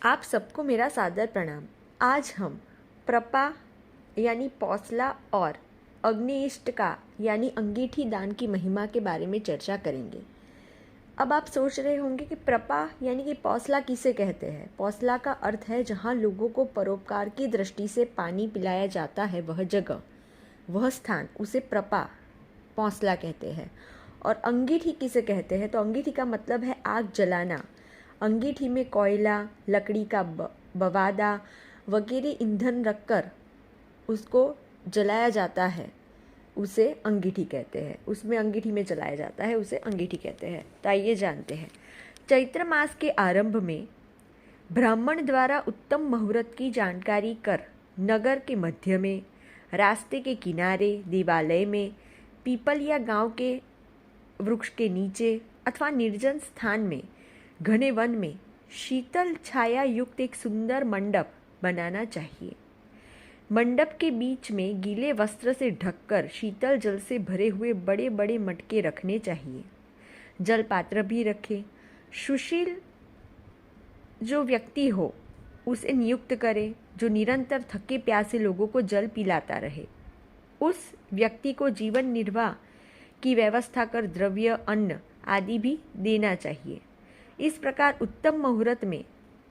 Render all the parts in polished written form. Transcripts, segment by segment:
आप सबको मेरा सादर प्रणाम। आज हम प्रपा यानी पौसला और अग्निष्टिका यानी अंगीठी दान की महिमा के बारे में चर्चा करेंगे। अब आप सोच रहे होंगे कि प्रपा यानी कि पौसला किसे कहते हैं। पौसला का अर्थ है जहाँ लोगों को परोपकार की दृष्टि से पानी पिलाया जाता है, वह जगह, वह स्थान, उसे प्रपा पौसला कहते हैं। और अंगीठी किसे कहते हैं, तो अंगीठी का मतलब है आग जलाना। अंगीठी में कोयला, लकड़ी का बवादा वगैरह ईंधन रखकर उसको जलाया जाता है, उसे अंगीठी कहते हैं। उसमें अंगीठी में जलाया जाता है, उसे अंगीठी कहते हैं। तो आइए जानते हैं। चैत्र मास के आरंभ में ब्राह्मण द्वारा उत्तम मुहूर्त की जानकारी कर नगर के मध्य में, रास्ते के किनारे, देवालय में, पीपल या गांव के वृक्ष के नीचे अथवा निर्जन स्थान में, घने वन में शीतल छाया युक्त एक सुंदर मंडप बनाना चाहिए। मंडप के बीच में गीले वस्त्र से ढककर शीतल जल से भरे हुए बड़े बड़े मटके रखने चाहिए। जल पात्र भी रखें। सुशील जो व्यक्ति हो उसे नियुक्त करें, जो निरंतर थके प्यासे लोगों को जल पिलाता रहे। उस व्यक्ति को जीवन निर्वाह की व्यवस्था कर द्रव्य, अन्न आदि भी देना चाहिए। इस प्रकार उत्तम मुहूर्त में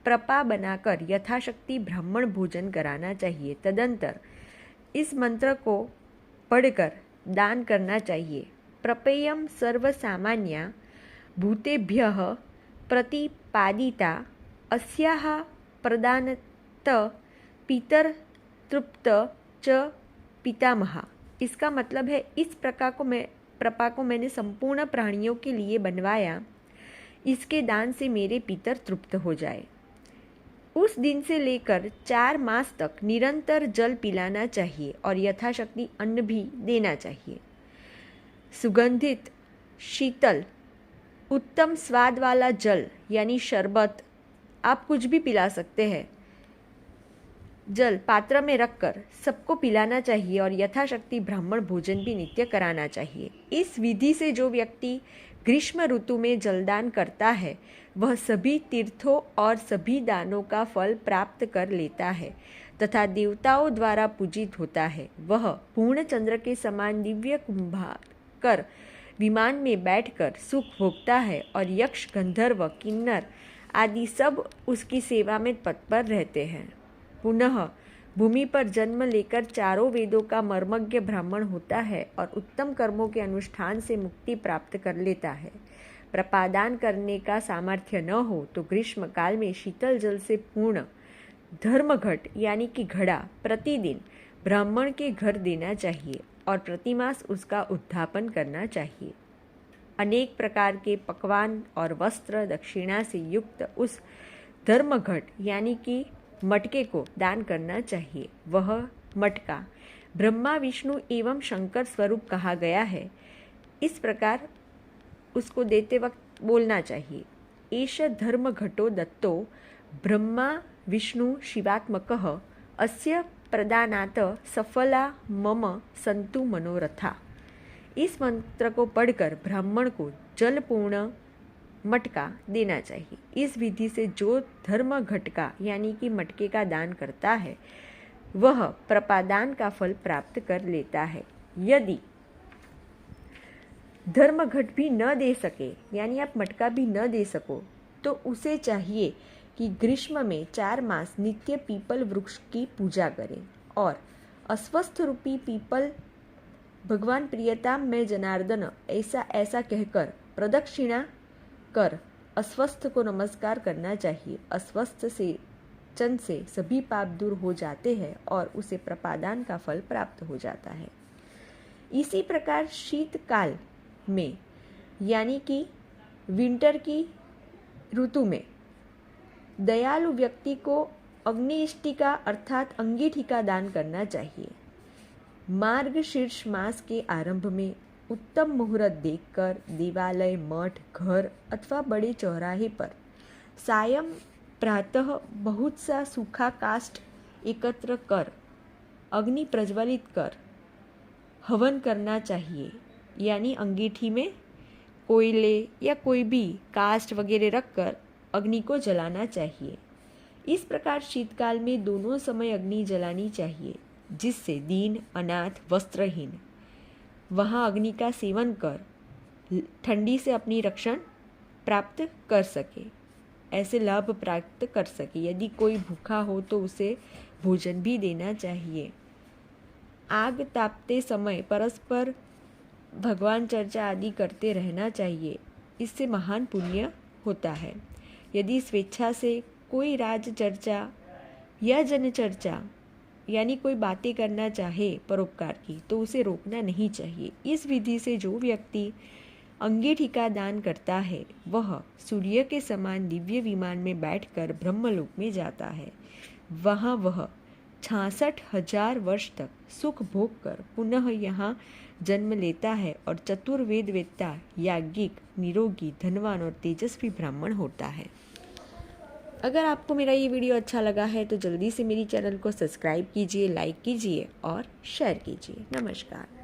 प्रपा बनाकर यथाशक्ति ब्राह्मण भोजन कराना चाहिए। तदंतर इस मंत्र को पढ़कर दान करना चाहिए। प्रपेयम सर्वसामान्या भूतेभ्यः प्रतिपादिता अस्याः प्रदानत पितर्तृप्त च पितामहा। इसका मतलब है इस प्रपा को मैंने संपूर्ण प्राणियों के लिए बनवाया, इसके दान से मेरे पितर तृप्त हो जाए। उस दिन से लेकर 4 मास तक निरंतर जल पिलाना चाहिए और यथाशक्ति अन्न भी देना चाहिए। सुगंधित, शीतल, उत्तम स्वाद वाला जल यानी शरबत, आप कुछ भी पिला सकते हैं, जल पात्र में रखकर सबको पिलाना चाहिए और यथाशक्ति ब्राह्मण भोजन भी नित्य कराना चाहिए। इस विधि से जो व्यक्ति ग्रीष्म ऋतु में जलदान करता है वह सभी तीर्थों और सभी दानों का फल प्राप्त कर लेता है तथा देवताओं द्वारा पूजित होता है। वह पूर्ण चंद्र के समान दिव्य कुंभकर विमान में बैठकर सुख भोगता है और यक्ष, गंधर्व, किन्नर आदि सब उसकी सेवा में तत्पर रहते हैं। पुनः भूमि पर जन्म लेकर चारों वेदों का मर्मज्ञ ब्राह्मण होता है और उत्तम कर्मों के अनुष्ठान से मुक्ति प्राप्त कर लेता है। प्रपादान करने का सामर्थ्य न हो तो ग्रीष्म काल में शीतल जल से पूर्ण धर्मघट यानी कि घड़ा प्रतिदिन ब्राह्मण के घर देना चाहिए और प्रतिमास उसका उद्धापन करना चाहिए। अनेक प्रकार के पकवान और वस्त्र दक्षिणा से युक्त उस धर्मघट यानी कि मटके को दान करना चाहिए। वह मटका ब्रह्मा, विष्णु एवं शंकर स्वरूप कहा गया है, इस प्रकार उसको देते वक्त बोलना चाहिए। एष धर्म घटो दत्तो ब्रह्मा विष्णु शिवात्मकः अस्य प्रदानात् सफला मम संतु मनोरथा। इस मंत्र को पढ़कर ब्राह्मण को जलपूर्ण मटका देना चाहिए। इस विधि से जो धर्म घटका यानी कि मटके का दान करता है वह प्रपादान का फल प्राप्त कर लेता है। यदि धर्म घट भी न दे सके यानी आप मटका भी न दे सको तो उसे चाहिए कि ग्रीष्म में 4 मास नित्य पीपल वृक्ष की पूजा करें और अस्वस्थ रूपी पीपल भगवान प्रियतम में जनार्दन ऐसा ऐसा कहकर प्रदक्षिणा कर अस्वस्थ को नमस्कार करना चाहिए। अस्वस्थ से चंद से सभी पाप दूर हो जाते हैं और उसे प्रपादान का फल प्राप्त हो जाता है। इसी प्रकार शीतकाल में यानी कि विंटर की ऋतु में दयालु व्यक्ति को अग्निष्टिका अर्थात अंगीठी का दान करना चाहिए। मार्गशीर्ष मास के आरंभ में उत्तम मुहूर्त देखकर देवालय, मठ, घर अथवा बड़े चौराहे पर सायं प्रातः बहुत सा सूखा काष्ठ एकत्र कर अग्नि प्रज्वलित कर हवन करना चाहिए। यानी अंगीठी में कोयले या कोई भी काष्ठ वगैरह रखकर अग्नि को जलाना चाहिए। इस प्रकार शीतकाल में दोनों समय अग्नि जलानी चाहिए, जिससे दीन, अनाथ, वस्त्रहीन वहाँ अग्नि का सेवन कर ठंडी से अपनी रक्षण प्राप्त कर सके, ऐसे लाभ प्राप्त कर सके। यदि कोई भूखा हो तो उसे भोजन भी देना चाहिए। आग तापते समय परस्पर भगवान चर्चा आदि करते रहना चाहिए, इससे महान पुण्य होता है। यदि स्वेच्छा से कोई राज चर्चा या जन चर्चा यानी कोई बातें करना चाहे परोपकार की, तो उसे रोकना नहीं चाहिए। इस विधि से जो व्यक्ति अंगीठी का दान करता है वह सूर्य के समान दिव्य विमान में बैठकर ब्रह्मलोक में जाता है। वहाँ वह 66,000 वर्ष तक सुख भोग कर पुनः यहाँ जन्म लेता है और चतुर्वेद वेत्ता, याज्ञिक, निरोगी, धनवान और तेजस्वी ब्राह्मण होता है। अगर आपको मेरा ये वीडियो अच्छा लगा है तो जल्दी से मेरी चैनल को सब्सक्राइब कीजिए, लाइक कीजिए और शेयर कीजिए। नमस्कार।